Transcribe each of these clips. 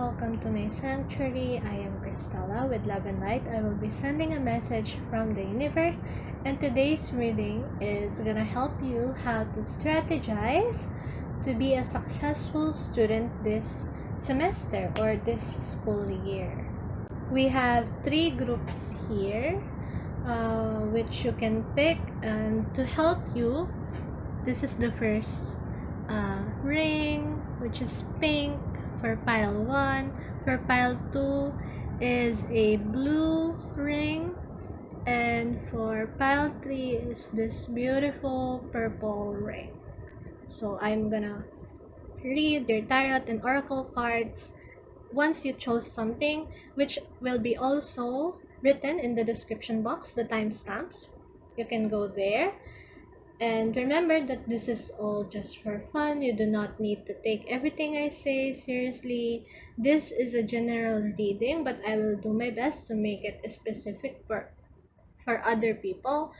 welcome to my sanctuary. I am Cristela with Love and Light. I will be sending a message from the universe, and today's reading is gonna help you how to strategize to be a successful student this semester or this school year. We have 3 groups here, which you can pick, and to help you, this is the first ring, which is pink for pile 1. For pile 2 is a blue ring, and for pile 3 is this beautiful purple ring. So I'm gonna read your tarot and oracle cards once you chose something, which will be also written in the description box, the timestamps. You can go there. And remember that this is all just for fun. You do not need to take everything I say seriously. This is a general reading, but I will do my best to make it specific for other people.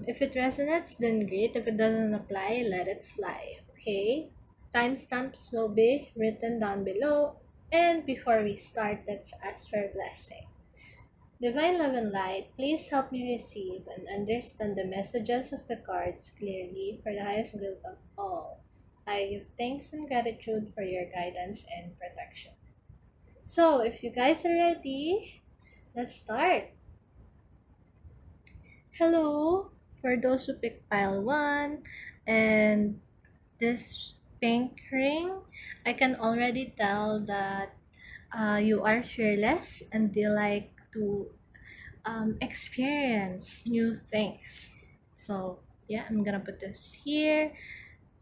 If it resonates, then great. If it doesn't apply, let it fly. Okay? Timestamps will be written down below. And before we start, let's ask for a blessing. Divine Love and Light, please help me receive and understand the messages of the cards clearly for the highest good of all. I give thanks and gratitude for your guidance and protection. So, if you guys are ready, let's start. Hello, for those who picked pile 1 and this pink ring, I can already tell that you are fearless and you like to experience new things. So yeah, I'm gonna put this here,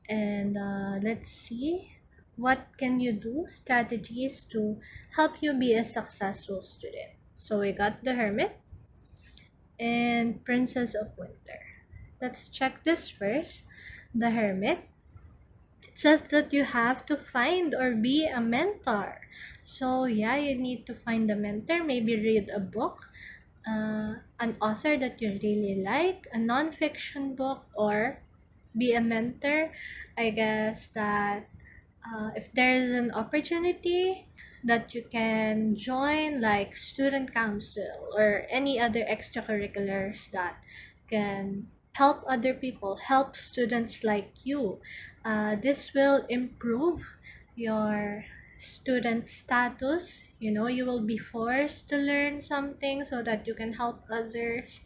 and let's see what can you do, strategies to help you be a successful student. So we got the Hermit and Princess of Winter. Let's check this first. The Hermit, it says that you have to find or be a mentor. So yeah, you need to find a mentor, maybe read a book, an author that you really like, a non-fiction book, or be a mentor. I guess that if there is an opportunity that you can join, like student council or any other extracurriculars that can help other people, help students like you, this will improve your student status. You will be forced to learn something so that you can help others.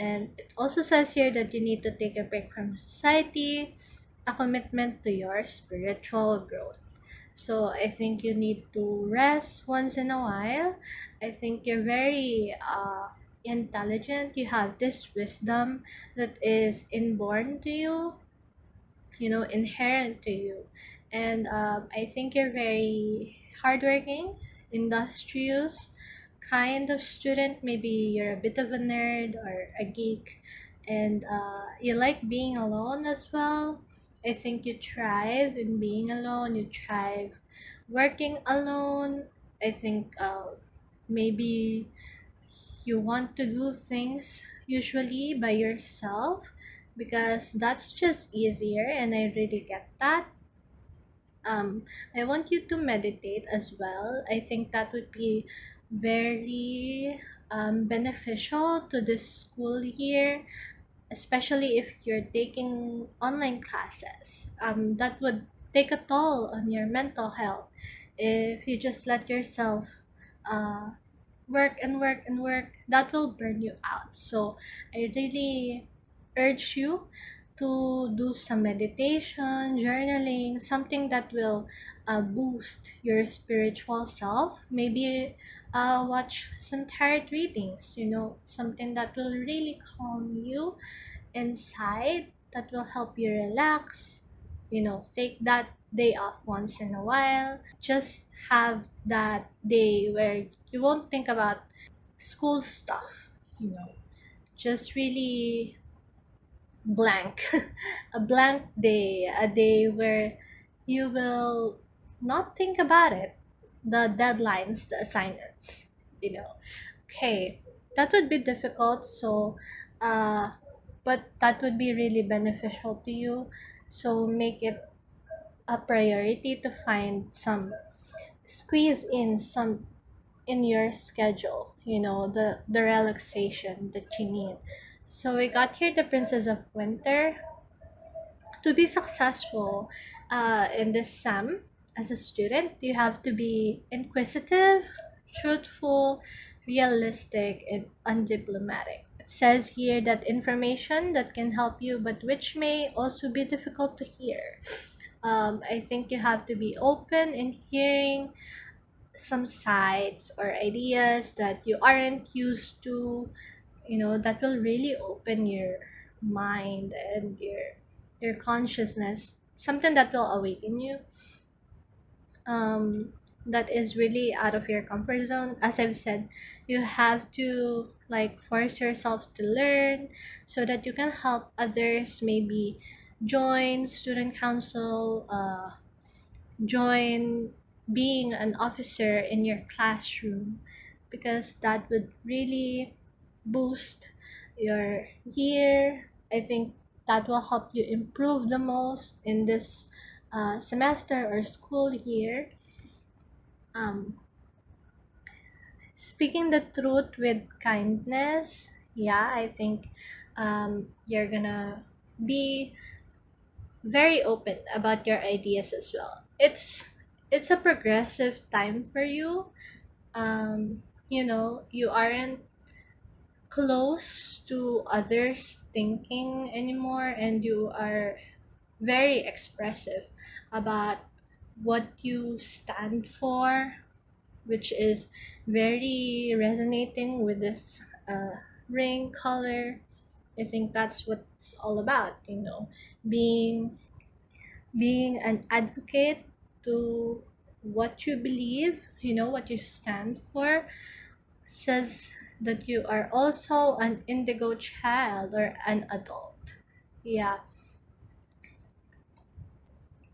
And it also says here that you need to take a break from society, a commitment to your spiritual growth. So I think you need to rest once in a while. I think you're very intelligent. You have this wisdom that is inborn to you, inherent to you. And I think you're very hardworking, industrious kind of student. Maybe you're a bit of a nerd or a geek, and you like being alone as well. I think you thrive in being alone, you thrive working alone. I think maybe you want to do things usually by yourself because that's just easier, and I really get that. I want you to meditate as well. I think that would be very beneficial to this school year, especially if you're taking online classes. That would take a toll on your mental health if you just let yourself uh, work and work and work. That will burn you out. So I really urge you to do some meditation, journaling, something that will boost your spiritual self. Maybe watch some tarot readings, something that will really calm you inside, that will help you relax. Take that day off once in a while. Just have that day where you won't think about school stuff, just really blank. A blank day, a day where you will not think about it, the deadlines, the assignments, okay. That would be difficult, so but that would be really beneficial to you. So make it a priority to find some squeeze in some in your schedule, the relaxation that you need. So we got here the Princess of Winter. To be successful in this SAM as a student, you have to be inquisitive, truthful, realistic, and undiplomatic. It says here that information that can help you, but which may also be difficult to hear. I think you have to be open in hearing some sides or ideas that you aren't used to, that will really open your mind and your consciousness, something that will awaken you, that is really out of your comfort zone. As I've said, you have to like force yourself to learn so that you can help others, maybe join student council, join being an officer in your classroom, because that would really boost your year. I think that will help you improve the most in this semester or school year. Um, Speaking the truth with kindness, yeah, I think you're gonna be very open about your ideas as well. It's a progressive time for you. You aren't close to others thinking anymore, and you are very expressive about what you stand for, which is very resonating with this ring color. I think that's what it's all about, being an advocate to what you believe, what you stand for. Says that you are also an indigo child or an adult. Yeah,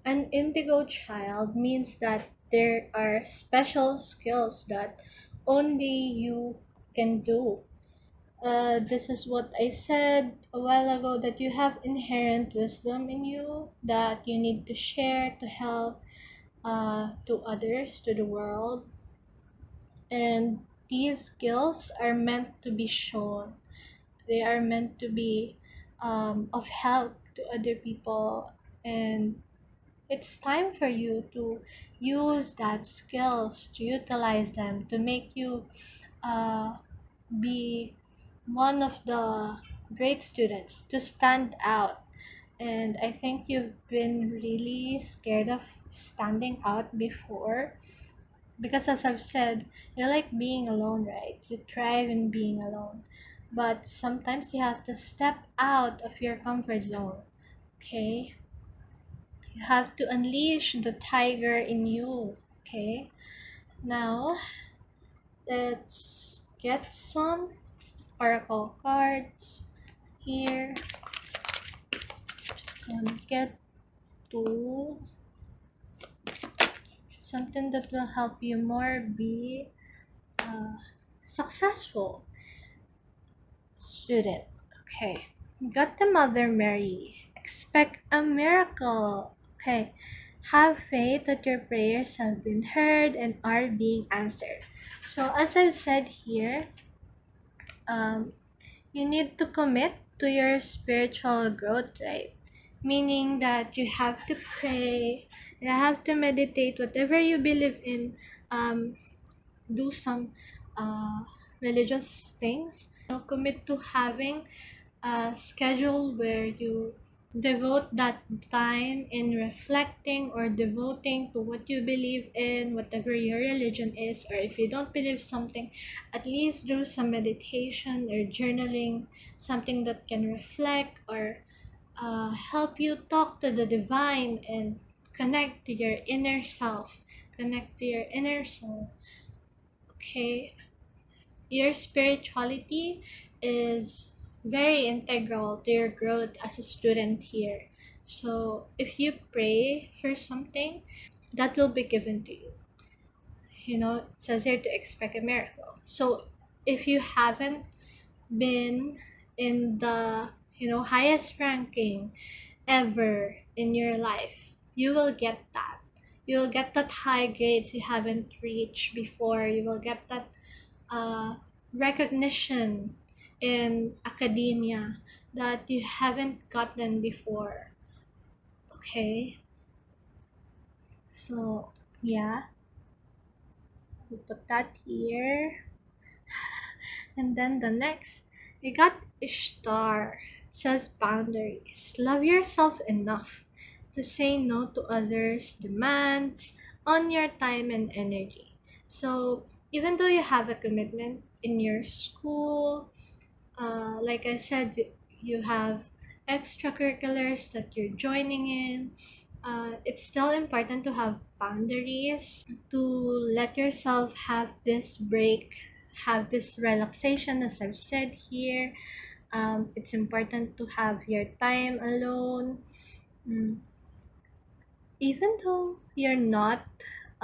an indigo child means that there are special skills that only you can do. This is what I said a while ago, that you have inherent wisdom in you that you need to share to help to others, to the world. And these skills are meant to be shown. They are meant to be of help to other people. And it's time for you to use that skills, to utilize them, to make you uh, be one of the great students, to stand out. And I think you've been really scared of standing out before, because as I've said, you like being alone, right? You thrive in being alone. But sometimes you have to step out of your comfort zone, okay? You have to unleash the tiger in you, okay? Now, let's get some oracle cards here. Just gonna get to something that will help you more be uh, successful student. Okay, got the Mother Mary. Expect a miracle. Okay, have faith that your prayers have been heard and are being answered. So, as I've said here, um, you need to commit to your spiritual growth, right? Meaning that you have to pray, you have to meditate, whatever you believe in. Do some uh, religious things. Commit to having a schedule where you devote that time in reflecting or devoting to what you believe in, whatever your religion is. Or if you don't believe something, at least do some meditation or journaling, something that can reflect or help you talk to the divine and connect to your inner self, connect to your inner soul. Okay, your spirituality is very integral to your growth as a student here. So if you pray for something, that will be given to you. It says here to expect a miracle. So if you haven't been in the highest ranking ever in your life, you will get that. you'll get that high grades you haven't reached before. You will get that recognition in academia that you haven't gotten before. Okay, so yeah, we put that here. And then the next, we got Ishtar. It says boundaries. Love yourself enough to say no to others' demands on your time and energy. So even though you have a commitment in your school, like I said, you have extracurriculars that you're joining in. It's still important to have boundaries, to let yourself have this break, have this relaxation, as I've said here. It's important to have your time alone. Mm, Even though you're not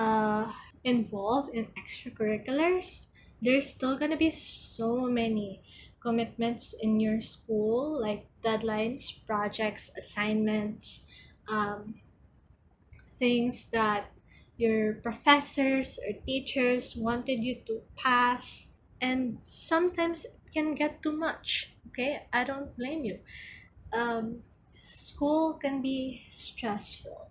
uh, involved in extracurriculars, there's still gonna be so many commitments in your school, like deadlines, projects, assignments, um, things that your professors or teachers wanted you to pass, and sometimes it can get too much. Okay, I don't blame you. School can be stressful.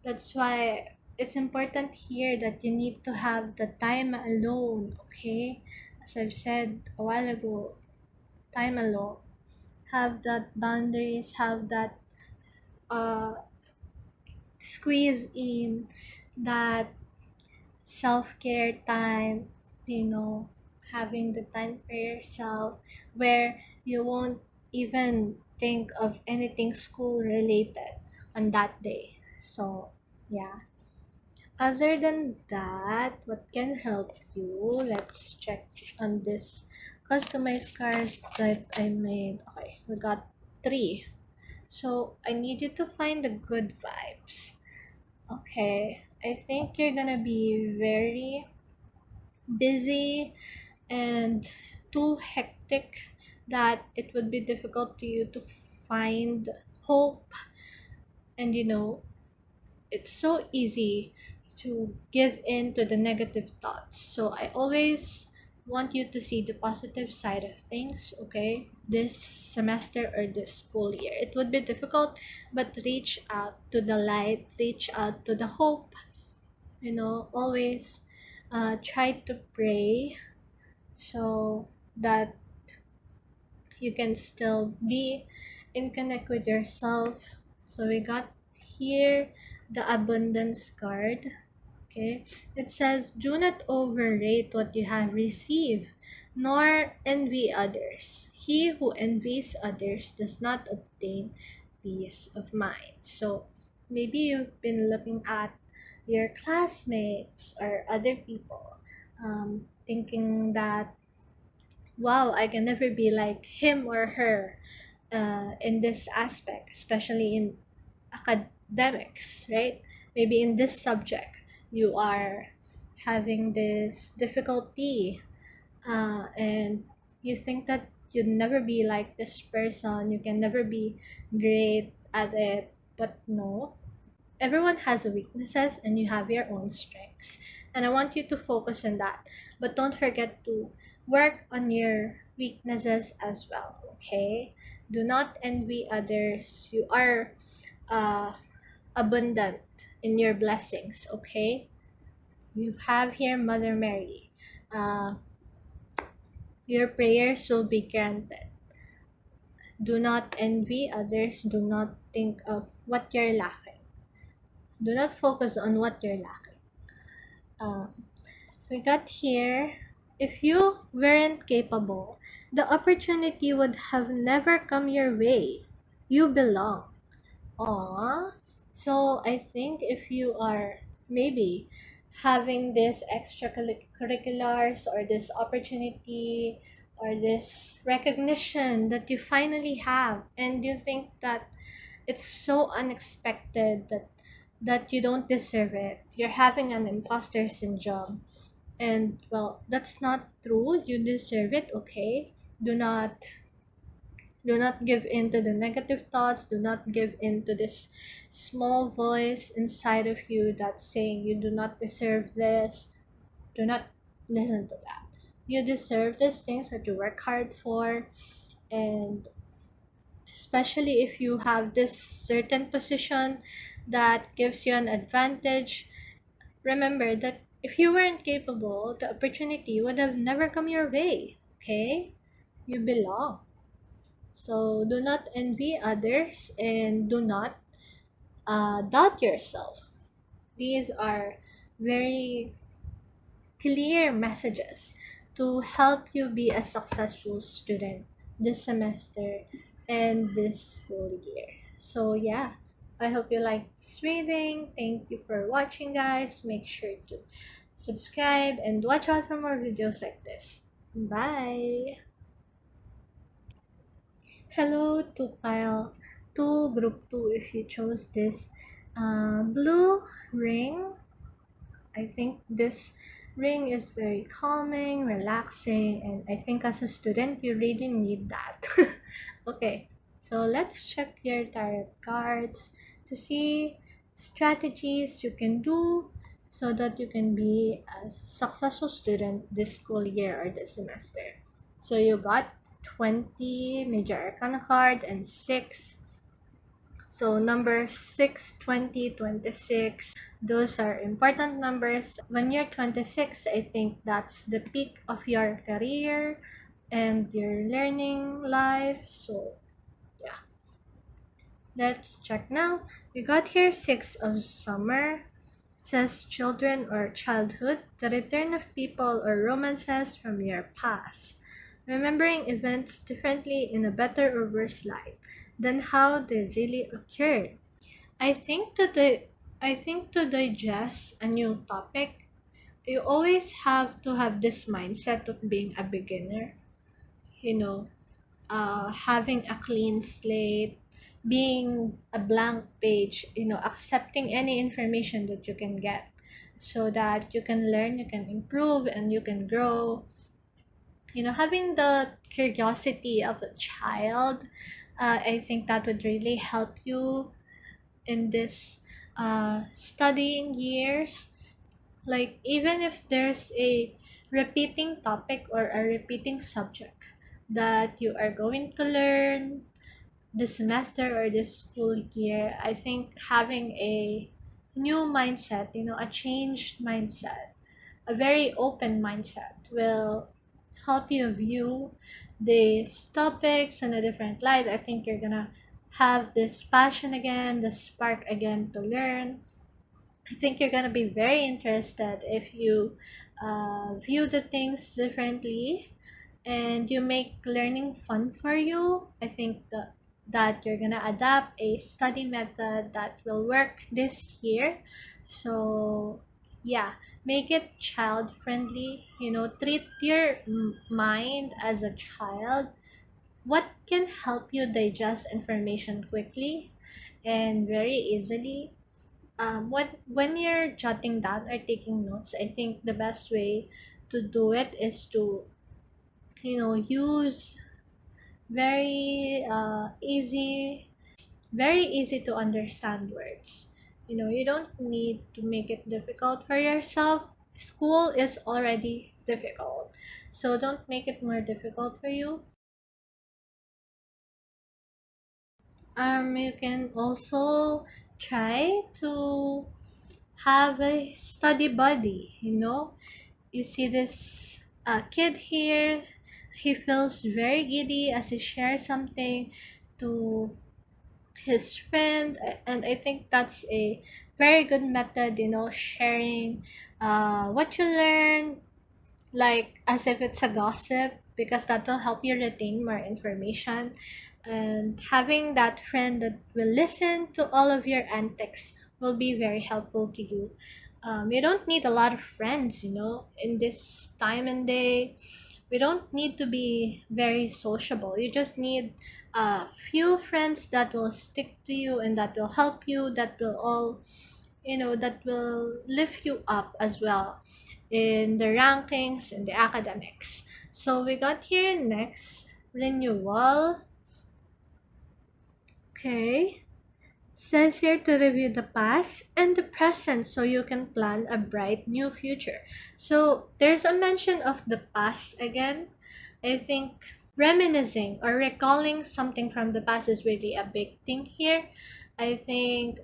That's why it's important here that you need to have the time alone, okay? As I've said a while ago, time alone. Have that boundaries, have that uh, squeeze in that self-care time, having the time for yourself where you won't even think of anything school related on that day. So, yeah. Other than that, what can help you? Let's check on this customized card that I made. Okay, we got three. So I need you to find the good vibes. Okay, I think you're gonna be very busy and too hectic that it would be difficult to you to find hope, and it's so easy to give in to the negative thoughts. So I always want you to see the positive side of things, okay? This semester or this school year. It would be difficult, but reach out to the light, reach out to the hope, always try to pray so that you can still be in connect with yourself. So we got here the abundance card. Okay, it says, do not overrate what you have received, nor envy others. He who envies others does not obtain peace of mind. So maybe you've been looking at your classmates or other people, thinking that, wow, I can never be like him or her in this aspect, especially in academics, right? Maybe in this subject, you are having this difficulty, and you think that you'd never be like this person, you can never be great at it, but no, everyone has weaknesses and you have your own strengths. And I want you to focus on that. But don't forget to work on your weaknesses as well, okay? Do not envy others. You are uh, abundant in your blessings, okay? You have here Mother Mary. Uh, your prayers will be granted. Do not envy others. Do not think of what you're lacking. Do not focus on what you're lacking. Um, we got here, if you weren't capable, the opportunity would have never come your way. You belong. Aww. So I think if you are maybe having this extracurriculars or this opportunity or this recognition that you finally have, and you think that it's so unexpected that you don't deserve it, you're having an imposter syndrome. And well, that's not true. You deserve it, okay? Do not Do not give in to the negative thoughts. Do not give in to this small voice inside of you that's saying you do not deserve this. Do not listen to that. You deserve these things that you work hard for, and especially if you have this certain position that gives you an advantage, remember that if you weren't capable, the opportunity would have never come your way. Okay? You belong. So do not envy others and do not doubt yourself. These are very clear messages to help you be a successful student this semester and this school year. So yeah, I hope you like this reading. Thank you for watching, guys. Make sure to subscribe and watch out for more videos like this. Bye. Hello to pile 2 group 2 if you chose this blue ring. I think this ring is very calming, relaxing, and I think as a student, you really need that. Okay, so let's check your tarot cards to see strategies you can do so that you can be a successful student this school year or this semester. So you got 20 major arcana card and 6. So number 6, 20, 26, those are important numbers. When you're 26, I think that's the peak of your career and your learning life. So yeah, let's check now. We got here 6 of summer. It says children or childhood, the return of people or romances from your past. Remembering events differently in a better or worse light than how they really occurred. I think to the I think to digest a new topic, you always have to have this mindset of being a beginner. You know, having a clean slate, being a blank page. Accepting any information that you can get, so that you can learn, you can improve, and you can grow. Having the curiosity of a child, I think that would really help you in this studying years. Like, even if there's a repeating topic or a repeating subject that you are going to learn this semester or this school year, I think having a new mindset, a changed mindset, a very open mindset will help you view these topics in a different light. I think you're gonna have this passion again, the spark again to learn. I think you're gonna be very interested if you view the things differently and you make learning fun for you. I think that you're gonna adapt a study method that will work this year. So yeah, make it child friendly. Treat your mind as a child. What can help you digest information quickly and very easily? When you're jotting down or taking notes, I think the best way to do it is to use very easy to understand words. You don't need to make it difficult for yourself. School is already difficult, so don't make it more difficult for you. You can also try to have a study buddy. You see this kid here, he feels very giddy as he shares something to his friend, and I think that's a very good method, sharing what you learn, like as if it's a gossip, because that will help you retain more information. And having that friend that will listen to all of your antics will be very helpful to you. You don't need a lot of friends, in this time and day. We don't need to be very sociable. You just need a few friends that will stick to you and that will help you, that will lift you up as well in the rankings and the academics. So we got here next, renewal. Okay. Says here to review the past and the present so you can plan a bright new future. So there's a mention of the past again. I think reminiscing or recalling something from the past is really a big thing here. I think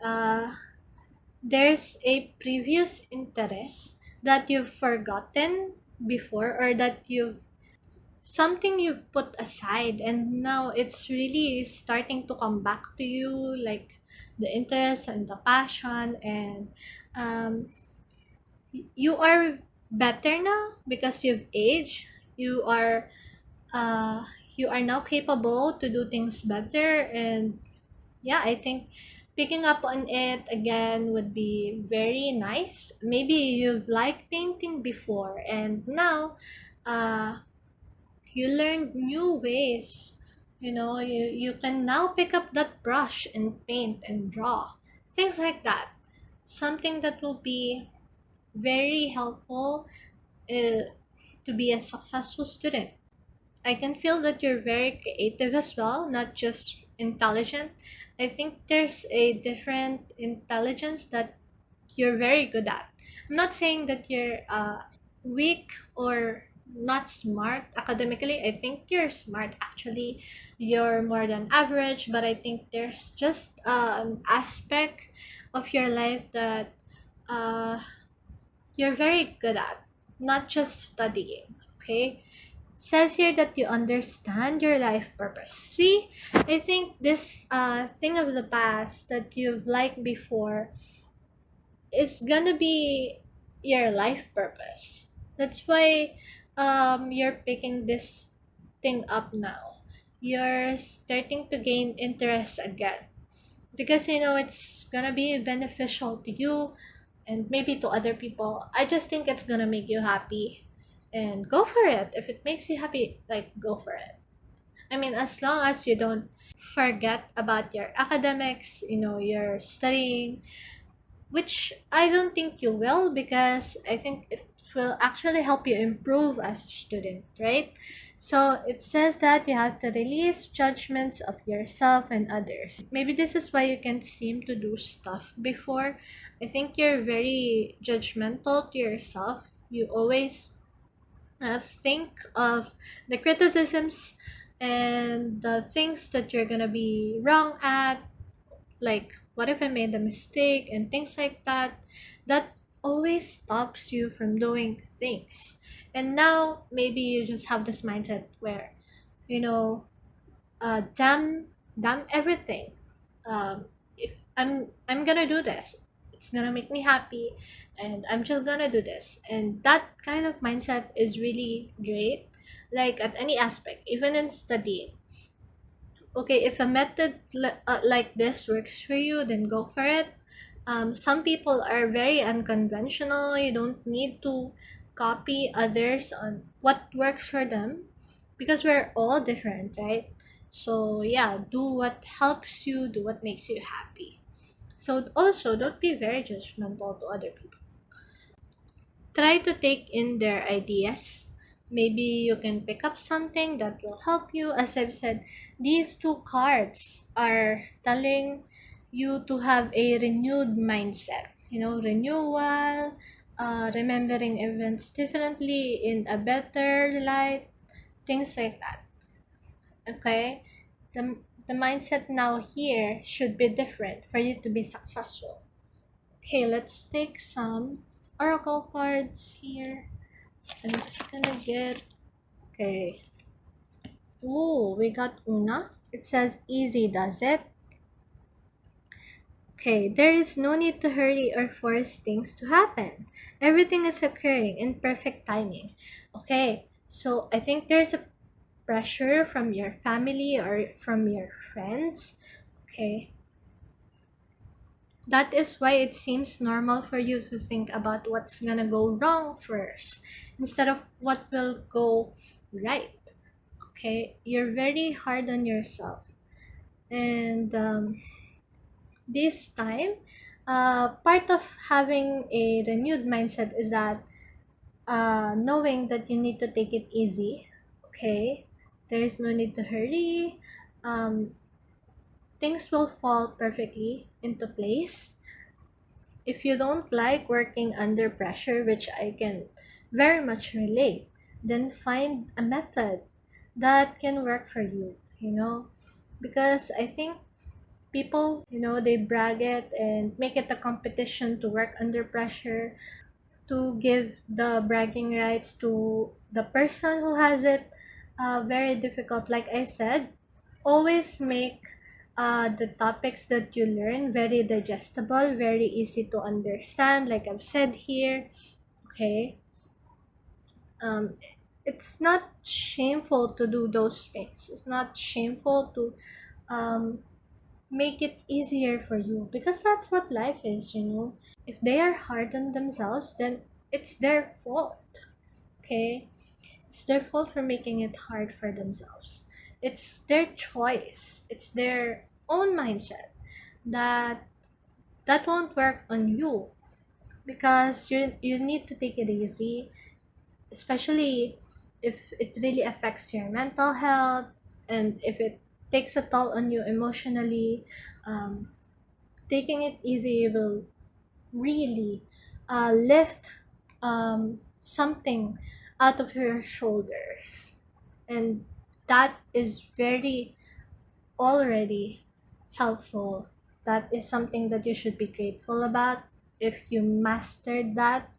there's a previous interest that you've forgotten before, or that you've something you've put aside and now it's really starting to come back to you, like the interest and the passion. And um, you are better now because you've aged. You are uh, you are now capable to do things better. And yeah, I think picking up on it again would be very nice. Maybe you've liked painting before and now uh, you learned new ways. You can now pick up that brush and paint and draw, things like that. Something that will be very helpful uh, to be a successful student. I can feel that you're very creative as well, not just intelligent. I think there's a different intelligence that you're very good at. I'm not saying that you're weak or not smart academically. I think you're smart actually. You're more than average, but I think there's just an aspect of your life that uh, you're very good at, not just studying. Okay? Says here that you understand your life purpose. See, I think this thing of the past that you've liked before is gonna be your life purpose. That's why you're picking this thing up now. You're starting to gain interest again because you know it's gonna be beneficial to you and maybe to other people. I just think it's gonna make you happy and go for it. If it makes you happy, like go for it. I mean, as long as you don't forget about your academics, you're studying, which I don't think you will, because I think it will actually help you improve as a student, right? So it says that you have to release judgments of yourself and others. Maybe this is why you can seem to do stuff before. I think you're very judgmental to yourself. You always think of the criticisms and the things that you're gonna be wrong at, like what if I made a mistake and things like that. That always stops you from doing things. And now maybe you just have this mindset where, you know damn everything. If I'm gonna do this, it's gonna make me happy, and I'm just gonna do this. And that kind of mindset is really great, like at any aspect, even in studying. Okay, if a method like this works for you, then go for it. Some people are very unconventional. You don't need to copy others on what works for them, because we're all different, right? So yeah, do what helps you, do what makes you happy. So also, don't be very judgmental to other people. Try to take in their ideas. Maybe you can pick up something that will help you. As I've said, these two cards are telling you to have a renewed mindset. Renewal, remembering events differently in a better light, things like that. Okay? The mindset now here should be different for you to be successful. Okay, let's take some oracle cards here. I'm just gonna get. Okay. Ooh, we got Una. It says easy, does it? Okay, there is no need to hurry or force things to happen. Everything is occurring in perfect timing. Okay, so I think there's a pressure from your family or from your friends. Okay, that is why it seems normal for you to think about what's gonna go wrong first instead of what will go right. Okay, you're very hard on yourself. And this time, part of having a renewed mindset is that knowing that you need to take it easy. Okay, there is no need to hurry. um, things will fall perfectly into place. If you don't like working under pressure, which I can very much relate, then find a method that can work for you, because I think people, they brag it and make it a competition to work under pressure, to give the bragging rights to the person who has it very difficult. Like I said, always make the topics that you learn very digestible, very easy to understand, like I've said here. Okay. um, it's not shameful to do those things. It's not shameful to um, make it easier for you, because that's what life is. If they are hard on themselves, then it's their fault. Okay, it's their fault for making it hard for themselves. It's their choice, it's their own mindset that won't work on you, because you need to take it easy, especially if it really affects your mental health, and if it takes a toll on you emotionally. um, Taking it easy will really lift something out of your shoulders, and that is very already helpful. That is something that you should be grateful about if you mastered that.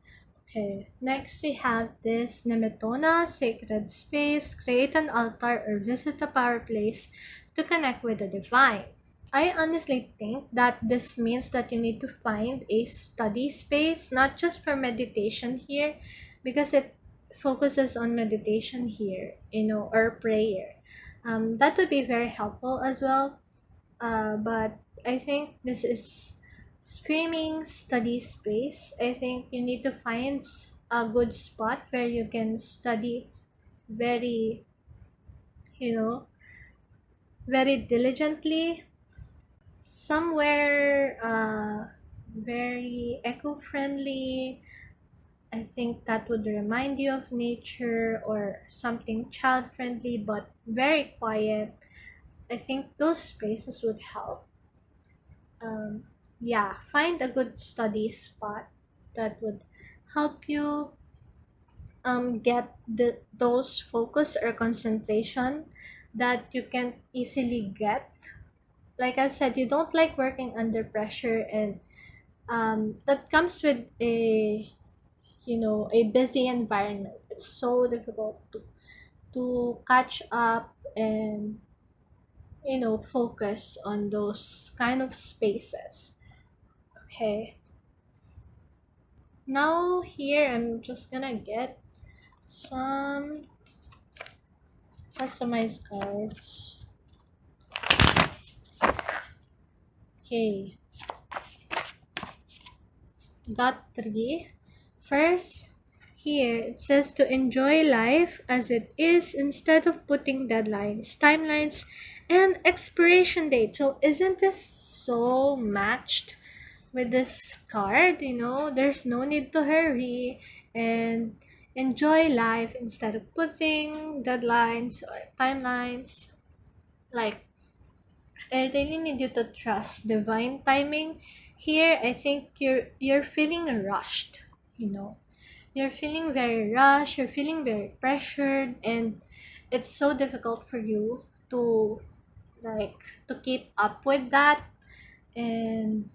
Okay, next we have this Nemetona, sacred space, create an altar or visit a power place to connect with the divine. I honestly think that this means that you need to find a study space, not just for meditation here, because it focuses on meditation here, or prayer. That would be very helpful as well. But I think this is screaming study space. I think you need to find a good spot where you can study very, you know, very diligently, somewhere very eco-friendly. I think that would remind you of nature, or something child-friendly but very quiet. I think those spaces would help. um, yeah, find a good study spot that would help you get those focus or concentration that you can easily get. Like I said, you don't like working under pressure, and that comes with a busy environment. It's so difficult to catch up and focus on those kind of spaces. Okay, now here I'm just gonna get some customized cards. Okay, got three. First, here it says to enjoy life as it is instead of putting deadlines, timelines, and expiration date. So isn't this so matched with this card? There's no need to hurry, and enjoy life instead of putting deadlines or timelines. Like, I really need you to trust divine timing. Here, I think you're feeling rushed. You know, you're feeling very rushed. You're feeling very pressured, and it's so difficult for you to like to keep up with that. And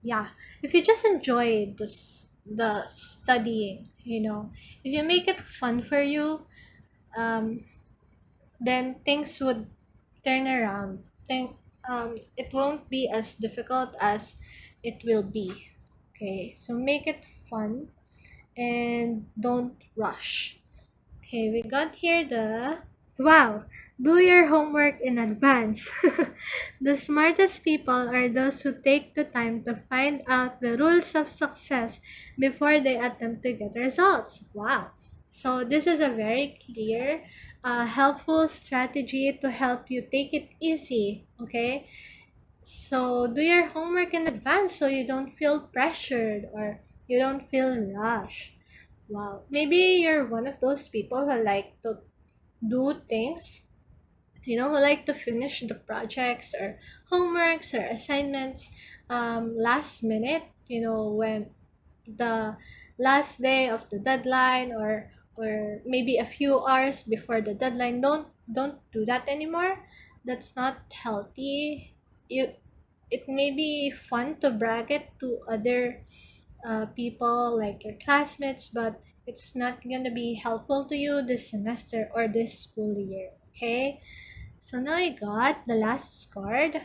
yeah, if you just enjoy the studying, if you make it fun for you, um, then things would turn around. Think it won't be as difficult as it will be. Okay, so make it fun and don't rush. Okay, we got here the wow. Do your homework in advance. The smartest people are those who take the time to find out the rules of success before they attempt to get results. Wow. So this is a very clear, helpful strategy to help you take it easy. Okay. So do your homework in advance so you don't feel pressured or you don't feel rushed. Wow. Maybe you're one of those people who like to do things who like to finish the projects or homeworks or assignments last minute, when the last day of the deadline, or maybe a few hours before the deadline. Don't do that anymore. That's not healthy. You It may be fun to brag it to other people like your classmates, but it's not gonna be helpful to you this semester or this school year. Okay, so now I got the last card.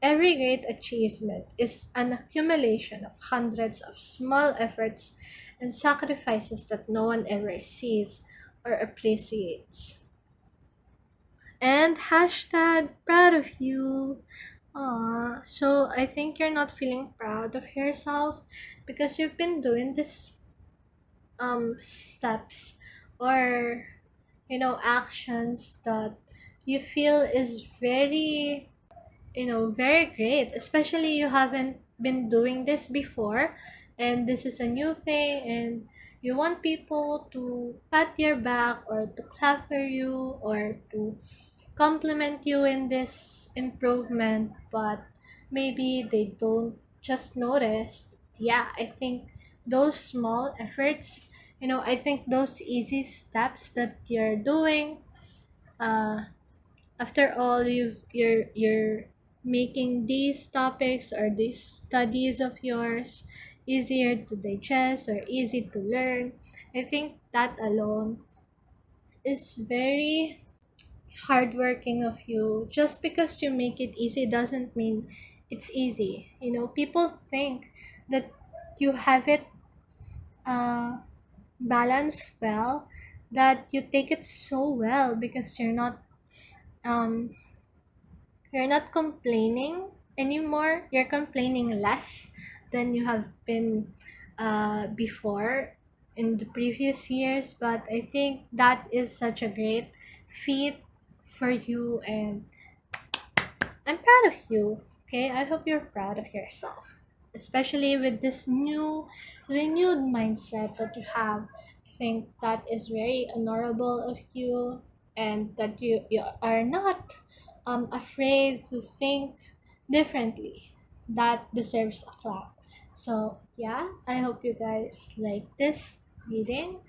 Every great achievement is an accumulation of hundreds of small efforts and sacrifices that no one ever sees or appreciates. And hashtag proud of you. So I think you're not feeling proud of yourself because you've been doing this steps, or actions that you feel is very, very great, especially you haven't been doing this before, and this is a new thing, and you want people to pat your back or to clap for you or to compliment you in this improvement, but maybe they don't just notice. Yeah, I think those small efforts, I think those easy steps that you're doing, uh, after all, you're making these topics or these studies of yours easier to digest or easy to learn. I think that alone is very hardworking of you. Just because you make it easy doesn't mean it's easy. People think that you have it uh, balanced well, that you take it so well because um you're not complaining anymore. You're complaining less than you have been before in the previous years. But I think that is such a great feat for you, and I'm proud of you. Okay, I hope you're proud of yourself, especially with this new, renewed mindset that you have. I think that is very honorable of you, and that you are not afraid to think differently. That deserves a clap. So, yeah, I hope you guys like this reading.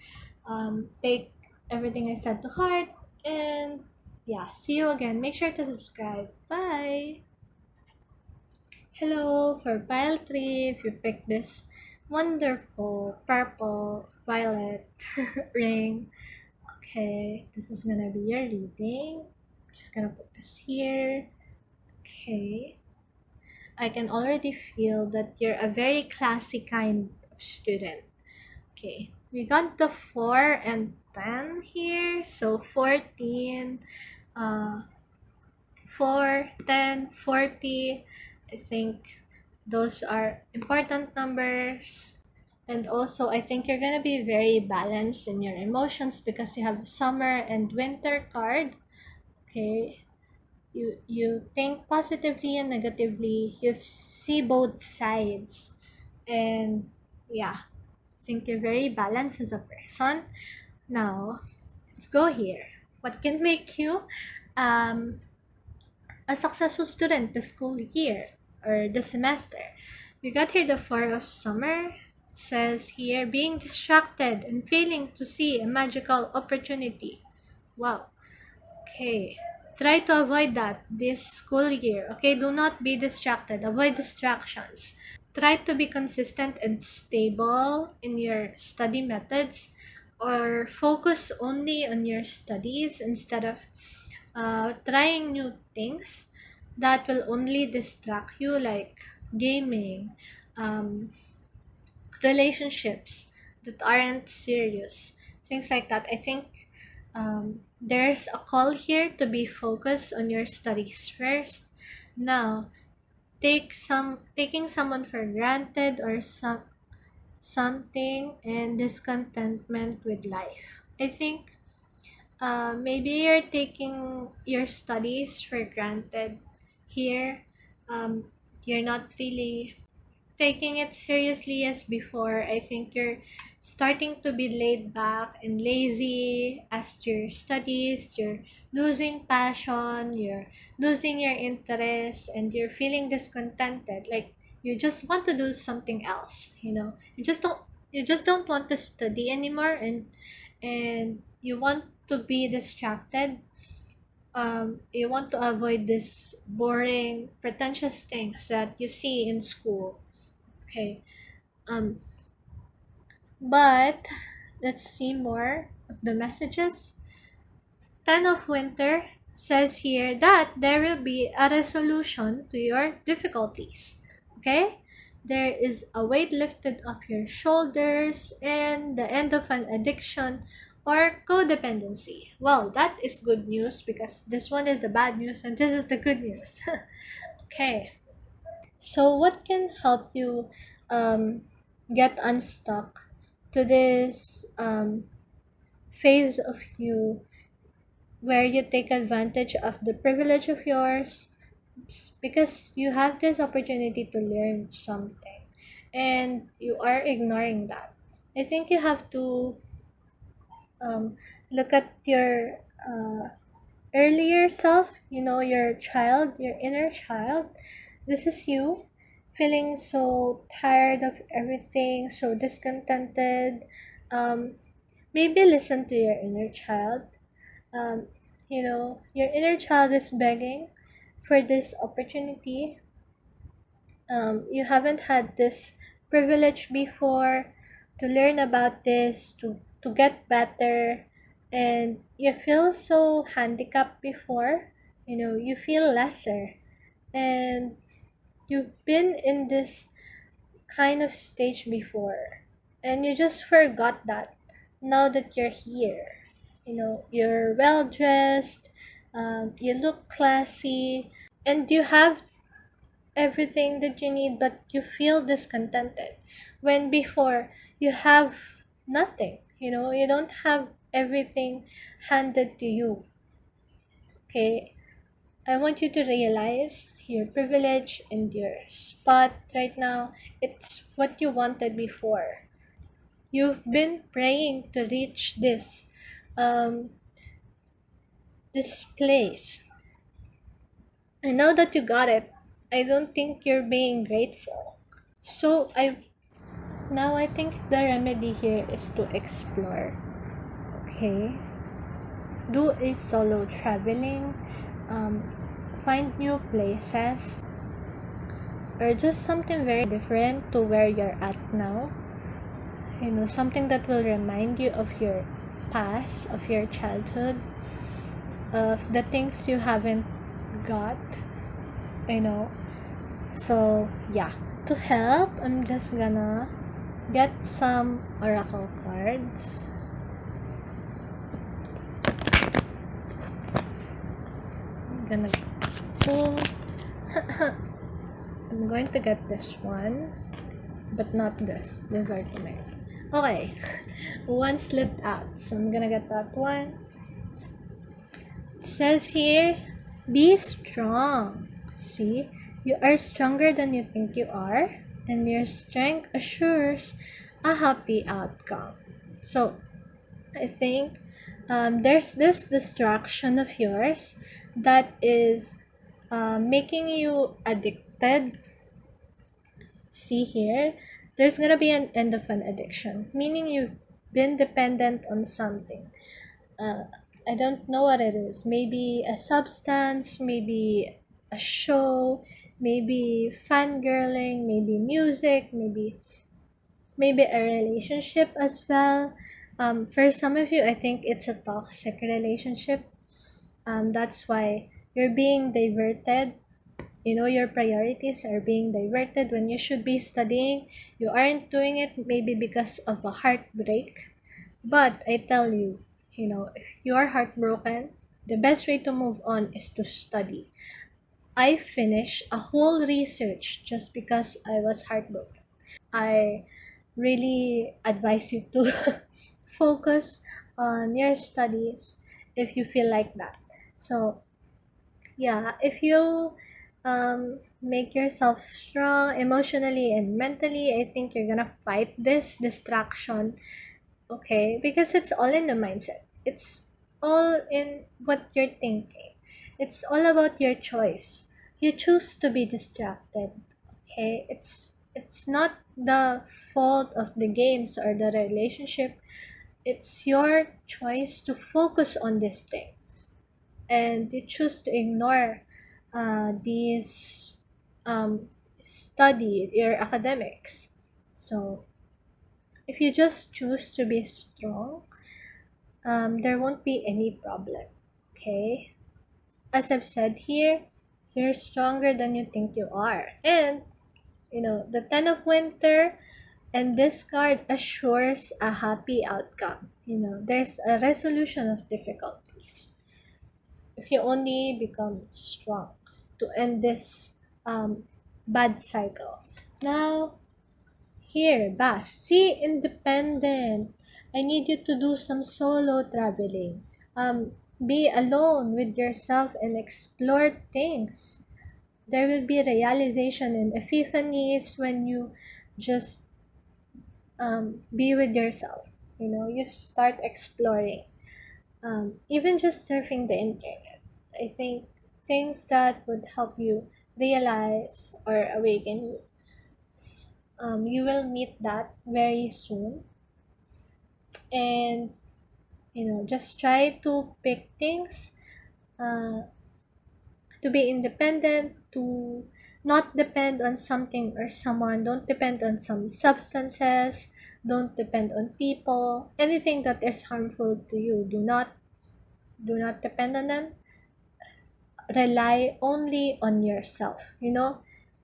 Take everything I said to heart, and yeah, see you again. Make sure to subscribe. Bye! Hello, for pile 3, if you pick this wonderful purple violet ring. Okay, this is gonna be your reading. Just gonna put this here. Okay, I can already feel that you're a very classy kind of student. Okay, we got the 4 and 10 here, so 14, uh, 4, 10, 40. I think those are important numbers. And also, I think you're going to be very balanced in your emotions because you have the summer and winter card. Okay. You think positively and negatively. You see both sides. And yeah, I think you're very balanced as a person. Now, let's go here. What can make you um, a successful student this school year or the semester? We got here the 4 of summer. It says here, being distracted and failing to see a magical opportunity. Wow. Okay. Try to avoid that this school year. Okay, do not be distracted. Avoid distractions. Try to be consistent and stable in your study methods, or focus only on your studies instead of trying new things that will only distract you, like gaming, um, relationships that aren't serious, things like that. I think there's a call here to be focused on your studies first. Now, taking someone for granted, or something, and discontentment with life. I think maybe you're taking your studies for granted here. You're not really taking it seriously as before. I think starting to be laid back and lazy as your studies, you're losing passion, you're losing your interest, and you're feeling discontented. Like you just want to do something else, you know. You just don't want to study anymore, and you want to be distracted. You want to avoid this boring, pretentious things that you see in school. Okay. Um, but let's see more of the messages. Ten of Winter says here that there will be a resolution to your difficulties. Okay? There is a weight lifted off your shoulders and the end of an addiction or codependency. Well, that is good news because this one is the bad news and this is the good news. Okay. So, what can help you um, get unstuck to this phase of you where you take advantage of the privilege of yours because you have this opportunity to learn something and you are ignoring that? I think you have to look at your earlier self, you know, your child, your inner child. This is you feeling so tired of everything, so discontented. Um, Maybe listen to your inner child. Um, you know, your inner child is begging for this opportunity. You haven't had this privilege before to learn about this, to get better, and you feel so handicapped before. You know, you feel lesser, and you've been in this kind of stage before, and you just forgot that now that you're here. You know, you're well dressed, you look classy, and you have everything that you need, but you feel discontented. When before you have nothing, you know, you don't have everything handed to you. Okay, I want you to realize your privilege and your spot right now. It's what you wanted before. You've been praying to reach um, this place. And now that you got it, I don't think you're being grateful. So I think the remedy here is to explore. Okay, do a solo traveling, um, find new places, or just something very different to where you're at now. You know, something that will remind you of your past, of your childhood, of the things you haven't got, you know. So, yeah, to help, I'm just gonna get some oracle cards. I'm gonna pull. I'm going to get this one, but not this. These are too many. Okay, one slipped out, so I'm gonna get that one. It says here, be strong. See, you are stronger than you think you are, and your strength assures a happy outcome. So, I think there's this distraction of yours that is making you addicted. See here, there's gonna be an end of an addiction, meaning you've been dependent on something. Uh, I don't know what it is. Maybe a substance, maybe a show, maybe fangirling, maybe music, maybe a relationship as well. For some of you, I think it's a toxic relationship. That's why you're being diverted. You know, your priorities are being diverted when you should be studying. You aren't doing it maybe because of a heartbreak. But I tell you, you know, if you are heartbroken, the best way to move on is to study. I finished a whole research just because I was heartbroken. I really advise you to focus on your studies if you feel like that. So, yeah, if you make yourself strong emotionally and mentally. I think you're gonna fight this distraction, okay? Because it's all in the mindset. It's all in what you're thinking. It's all about your choice. You choose to be distracted, okay? It's not the fault of the games or the relationship. It's your choice to focus on this thing, and you choose to ignore these study your academics. So if you just choose to be strong, there won't be any problem, okay? As I've said here, you're stronger than you think you are. And the Ten of Winter and this card assures a happy outcome. There's a resolution of difficulties if you only become strong to end this bad cycle. Now, here, Bas, see, independent. I need you to do some solo traveling. Be alone with yourself and explore things. There will be realization and epiphanies when you just be with yourself. You start exploring. Even just surfing the internet. I think things that would help you realize or awaken you. You will meet that very soon, and just try to pick things, uh, to be independent, to not depend on something or someone. Don't depend on some substances. Don't depend on people. Anything that is harmful to you, do not depend on them. Rely only on yourself.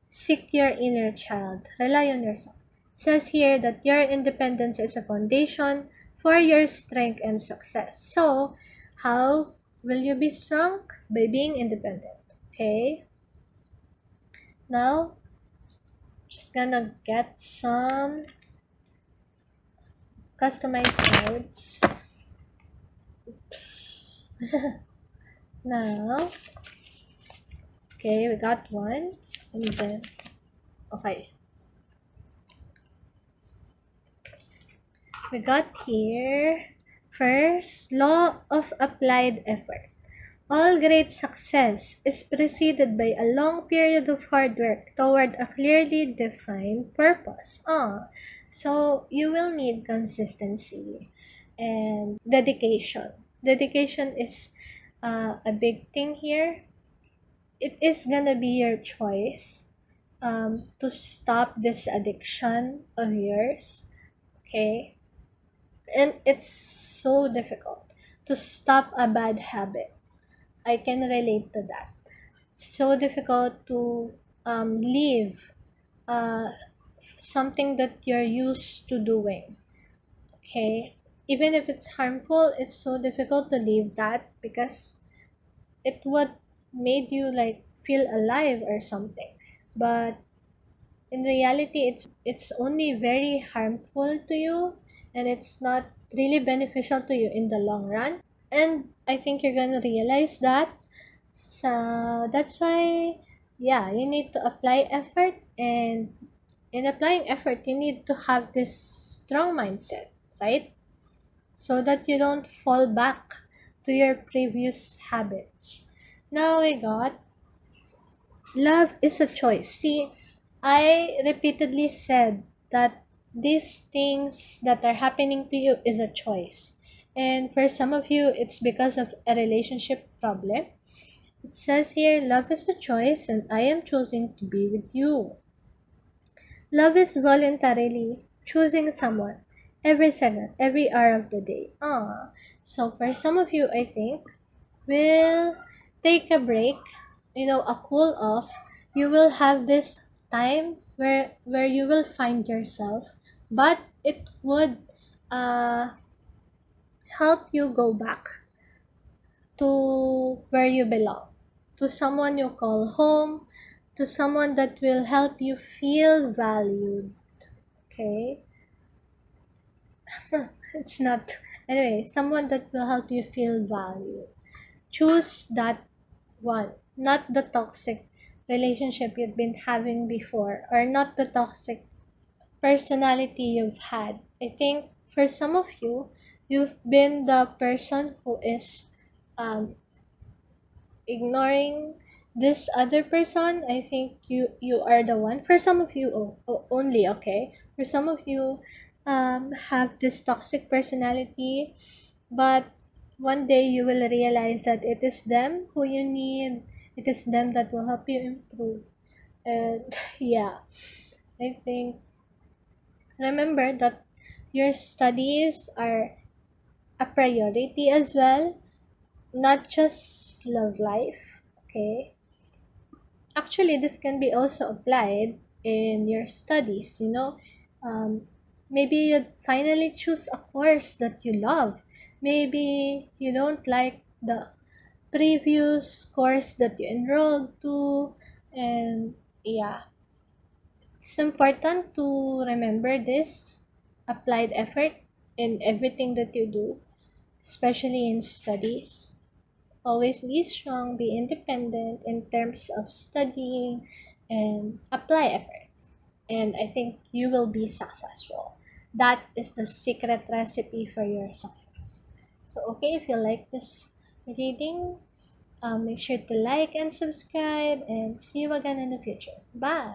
Seek your inner child. Rely on yourself. It says here that your independence is a foundation for your strength and success. So, how will you be strong? By being independent. Okay? Now, just gonna get some customized cards. Oops. Now, okay, we got one. And then, okay. We got here first, law of applied effort. All great success is preceded by a long period of hard work toward a clearly defined purpose. So you will need consistency and dedication. Dedication is a big thing here. It is gonna be your choice to stop this addiction of yours, okay? And it's so difficult to stop a bad habit. I can relate to that. So difficult to leave uh, something that you're used to doing. Okay, even if it's harmful, it's so difficult to leave that because it would made you like feel alive or something. But in reality, it's only very harmful to you, and it's not really beneficial to you in the long run. And I think you're gonna realize that. So that's why, yeah, you need to apply effort, and in applying effort, you need to have this strong mindset, right? So that you don't fall back to your previous habits. Now we got love is a choice. See, I repeatedly said that these things that are happening to you is a choice. And for some of you, it's because of a relationship problem. It says here, love is a choice and I am choosing to be with you. Love is voluntarily choosing someone every second, every hour of the day. So for some of you, I think, will take a break, a cool off. You will have this time where you will find yourself, but it would uh, help you go back to where you belong, to someone you call home, to someone that will help you feel valued. Okay? It's not. Anyway, someone that will help you feel valued. Choose that one, not the toxic relationship you've been having before, or not the toxic personality you've had. I think for some of you, you've been the person who is um, ignoring this other person. I think you are the one. For some of you only, okay? For some of you have this toxic personality, but one day you will realize that it is them who you need. It is them that will help you improve. And yeah, I think remember that your studies are a priority as well, not just love life. Okay, actually this can be also applied in your studies, um, maybe you'd finally choose a course that you love. Maybe you don't like the previous course that you enrolled to. And yeah, it's important to remember this applied effort in everything that you do, especially in studies. Always be strong, be independent in terms of studying, and apply effort. And I think you will be successful. That is the secret recipe for your success. So, okay, if you like this reading, make sure to like and subscribe, and see you again in the future. Bye.